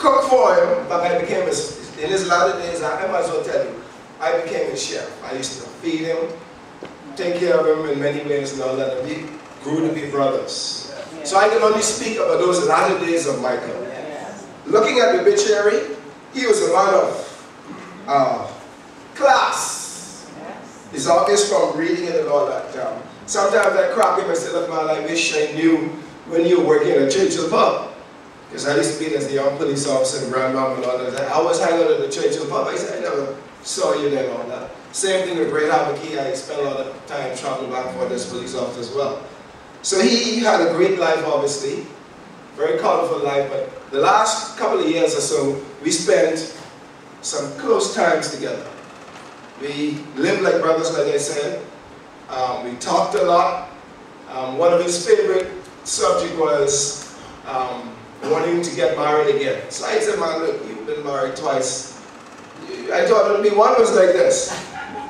cook for him, but I became in his latter days, I might as well tell you, I became his chef. I used to feed him, take care of him in many ways and all that, and we grew to be brothers. So I can only speak about those latter days of Michael. Looking at the obituary, he was a man of class. It's obvious from reading it and all that. Sometimes I crack him and say, look man, I wish I knew when you were working at a Churchill pub. Because I used to be as the young police officer and grandmom and all that. I always hang out at the Churchill pub. I said, I never saw you there and all that. Same thing with Great Habaki. I spent a lot of time traveling back for this police officer as well. So he had a great life, obviously. Very colorful life, but the last couple of years or so, we spent some close times together. We lived like brothers, like I said. We talked a lot. One of his favorite subjects was wanting to get married again. So I said, man, look, you've been married twice. I thought it would be one was like this.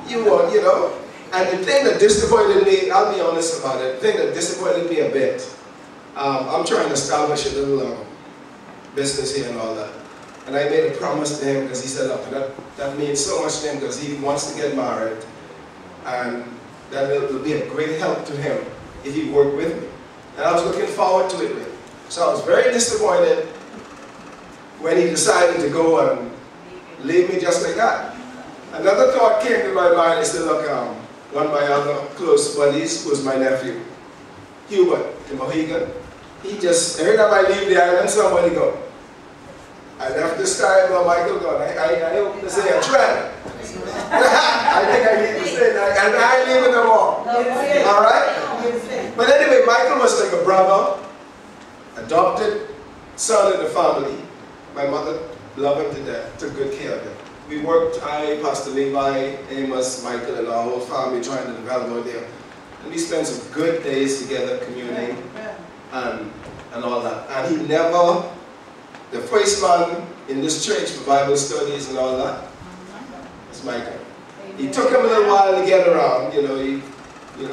You won't, you know. And the thing that disappointed me, I'll be honest about it, the thing that disappointed me a bit, I'm trying to establish a little business here and all that. And I made a promise to him because he said, look, that means so much to him because he wants to get married. And that will be a great help to him if he worked with me. And I was looking forward to it with him. So I was very disappointed when he decided to go and leave me just like that. Another thought came to my mind. I said, look, one of my other close buddies was my nephew, Hubert, the Mohegan. He just, every time I leave the island, somebody go. And after this time, well, Michael gone. I hope to say a trend. I think I need to say that. And I ain't leaving them all. Alright? But anyway, Michael was like a brother, adopted son in the family. My mother loved him to death, took good care of him. We worked, I, Pastor Levi, Amos, Michael, and our whole family trying to develop out there. And we spent some good days together communing and all that. And he never, the first man in this church for Bible studies and all that was Michael. He took him a little while to get around, you know,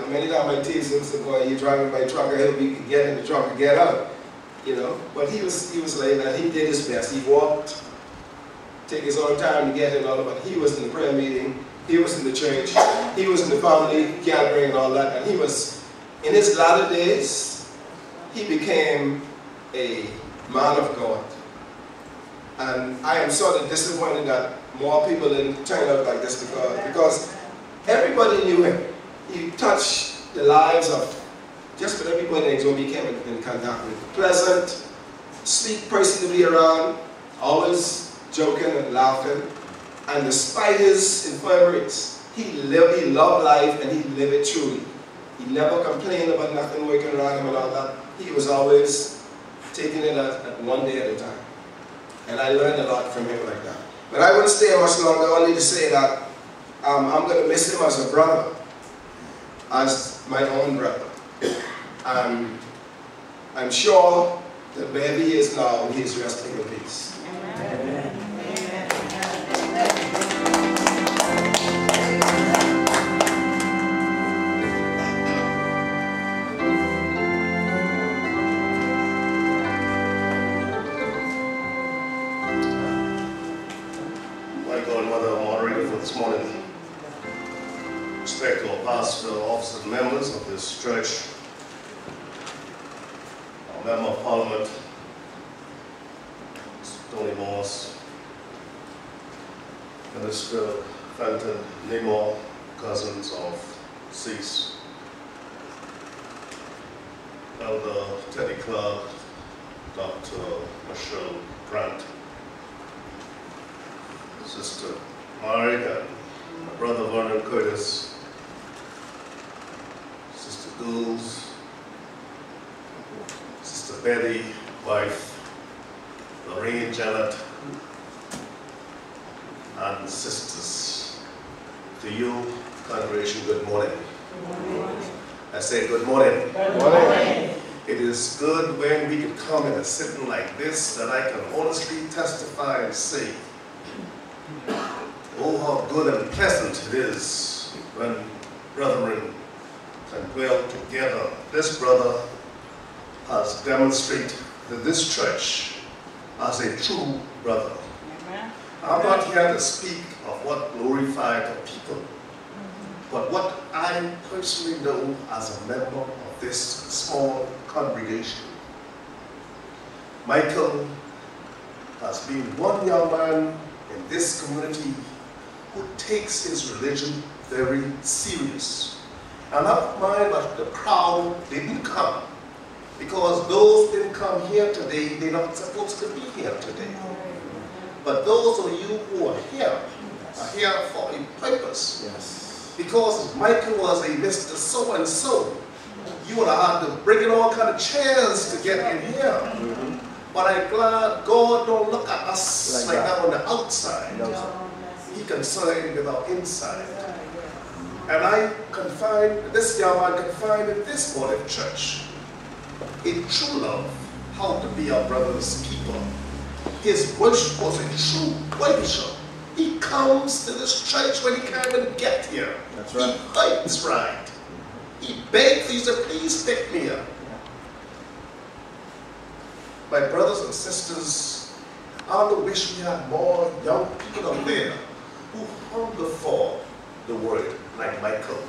many times I tease him, say, boy, you're driving my truck, I hope you can get in the truck and get out, you know. But he was like that, he did his best. He walked, take his own time to get in all of it. He was in the prayer meeting, he was in the church, he was in the family gathering and all that, and he was, in his latter days, he became a man of God. And I am sort of disappointed that more people didn't turn out like this because everybody knew him. He touched the lives of just about everybody in Exobi came in contact with. Pleasant, sweet person to be around, always joking and laughing. And despite his infirmities, he loved life and he lived it truly. He never complained about nothing working around him and all that. He was always taking it at one day at a time. And I learned a lot from him like that. But I wouldn't stay much longer, only to say that I'm going to miss him as a brother, as my own brother. And I'm sure that wherever he is now, he is resting in peace. Amen. This morning, respectful pastor, officers, and members of this church, our Member of Parliament, Tony Morse, Minister Fenton Nimmo, cousins of Cease, Elder Teddy Clark, Dr. Michelle Grant, Sister Married and my brother Vernon Curtis, Sister Goulds, Sister Betty, wife, Lorraine Janet, and sisters. To you, congregation, good morning. Good morning. I say good morning. Good morning. It is good when we can come in a sitting like this that I can honestly testify and say, oh, how good and pleasant it is when brethren can dwell together. This brother has demonstrated that this church as a true brother. I'm not here to speak of what glorified the people, but what I personally know as a member of this small congregation. Michael has been one young man in this community who takes his religion very serious. And not mind that the crowd didn't come, because those didn't come here today, they're not supposed to be here today. But those of you who are here for a purpose. Yes. Because Michael was a Mr. So-and-so, you would have had to bring in all kind of chairs to get in here. But I'm glad God don't look at us like that on the outside. No, He concerned with our inside. And I confide, this young man confined in this modern church, in true love, how to be our brother's keeper. His worship was a true worship. He comes to this church when he can't even get here. That's right. He fights right. He begs, he said, please pick me up. My brothers and sisters, I only wish we had more young people out there who hunger for the word, like Michael.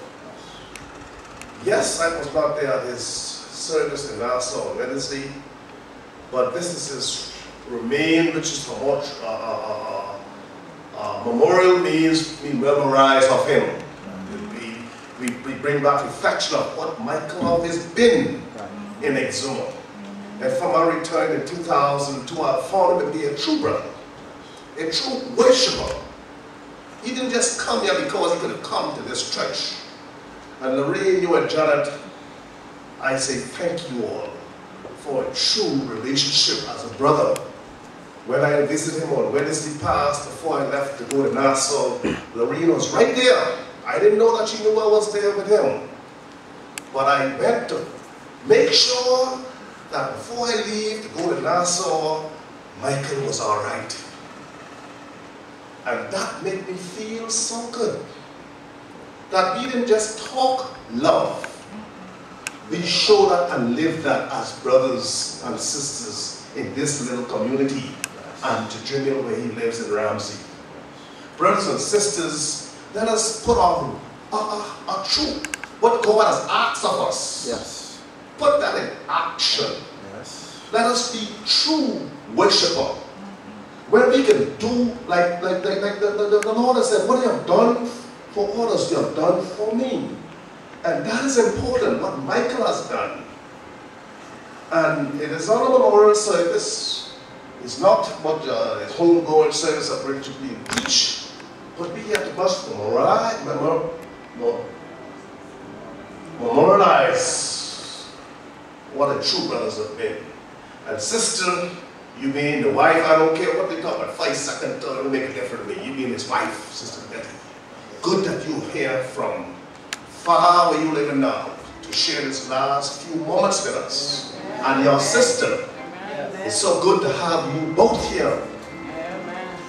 Yes, I was not there at his service in Nassau on Wednesday, but this is his remain, which is memorial means we memorize of him. We bring back reflection of what Michael has been in Exuma. And from our return in 2002, I found him to be a true brother, a true worshiper. He didn't just come here because he could have come to this church. And Lorraine, you and Janet, I say thank you all for a true relationship as a brother. When I visited him on Wednesday past, before I left to go to Nassau, Lorraine was right there. I didn't know that she knew I was there with him. But I went to make sure that before I leave to go to Nassau, Michael was all right. And that made me feel so good. That we didn't just talk love. We show that and live that as brothers and sisters in this little community and to Junior where he lives in Ramsey. Brothers and sisters, let us put on a truth, what God has asked of us. Yes. Put that in action. Yes. Let us be true worshiper. Where we can do like the Lord has said, what you have done for others, you have done for me. And that is important, what Michael has done. And it is not a memorial service. It's not what his homegoing service of Richard being teach. But we have to must memorialize what the true brothers have been. And sister, you mean the wife, I don't care what they talk about, 5 seconds, it'll make a difference to me. You mean his wife, Sister Betty. Good that you hear from far where you live now to share this last few moments with us. And your sister, it's so good to have you both here.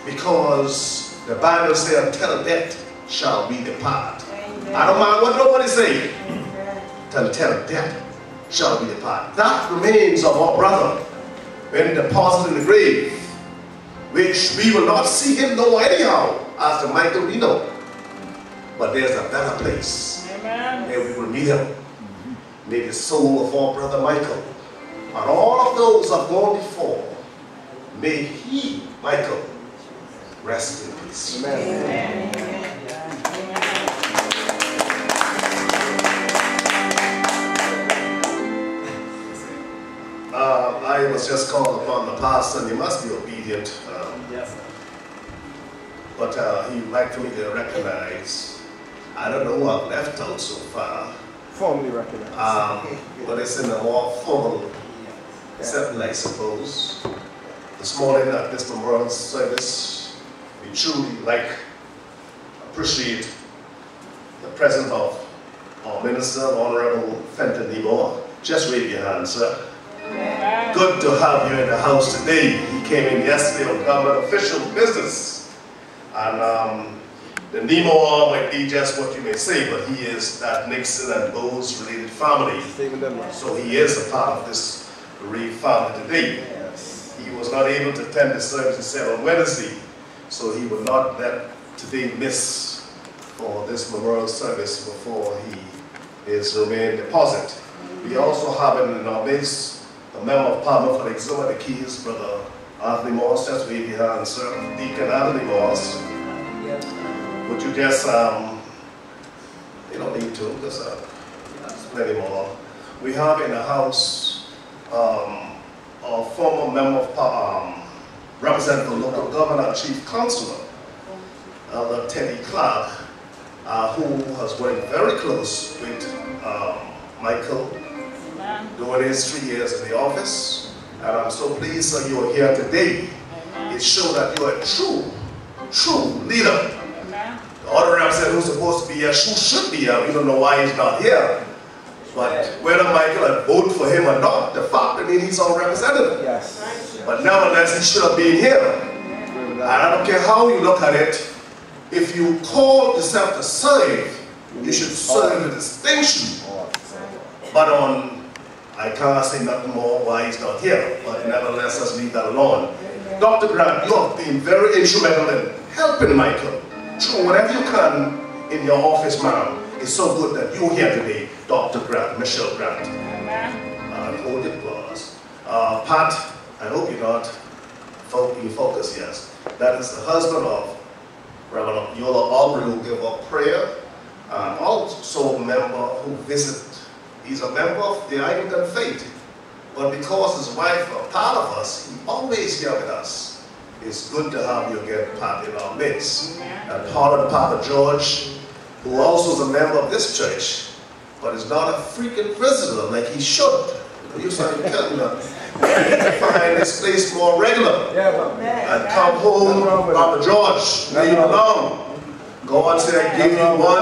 Because the Bible says, until death shall we depart. I don't mind what nobody say. Until death shall we depart. That remains of our brother when deposited in the grave, which we will not see him no anyhow, as the Michael we know. But there's a better place where we will meet him. May the soul of our brother Michael and all of those that have gone before, may he, Michael, rest in peace. Amen. Amen. I was just called upon the pastor, and he must be obedient. Yes. But he would like for me to recognize, I don't know who I've left out so far. Formally recognized. But it's in a more formal setting, I suppose. This morning at this memorial service, we truly appreciate the presence of our minister, Honorable Fenton Nemore. Just wave your hand, sir. Yeah. Good to have you in the house today. He came in yesterday on government official business. And the Nemore might be just what you may say, but he is that Nixon and Bowes related family. So he is a part of this bereaved family today. Yes. he was not able to attend the service, he said, on Wednesday, so he would not let today miss for this memorial service before he is remained deposit. We also have in our midst a member of Parliament for the Exuma the Keys, Brother Anthony Morse. Just wave your hand, sir. Deacon Anthony Morse. Would you just, you don't need to, because there's plenty more. We have in the house our former member of representing the local governor, chief councillor, Elder Teddy Clark, who has worked very close with Michael during his 3 years in the office. And I'm so pleased that you are here today. It shows that you are a true leader. The other representative who's supposed to be here, who should be here, we don't know why he's not here. But whether Michael had voted for him or not, the fact that he's our representative. Yes. But nevertheless, he should have been here. And I don't care how you look at it, if you call yourself to serve, you should serve with distinction. But I can't say nothing more why he's not here, but nevertheless, let's leave that alone. Dr. Grant, you have been very instrumental in helping Michael through whatever you can in your office, ma'am. It's so good that you're here today, Dr. Grant, Michelle Grant. And hold your applause. Pat, I hope you're not, you focus, yes. That is the husband of Reverend Yola Aubrey, who gave up prayer, and also a member who visited. He's a member of the Anglican faith, but because his wife are part of us, he's always here with us. It's good to have you again, Pat, in our midst. And part of Papa George, who also is a member of this church, but is not a frequent visitor like he should. You said you can't find this place more regular. And come home, Papa George, where you belong. Go and say, I give you one.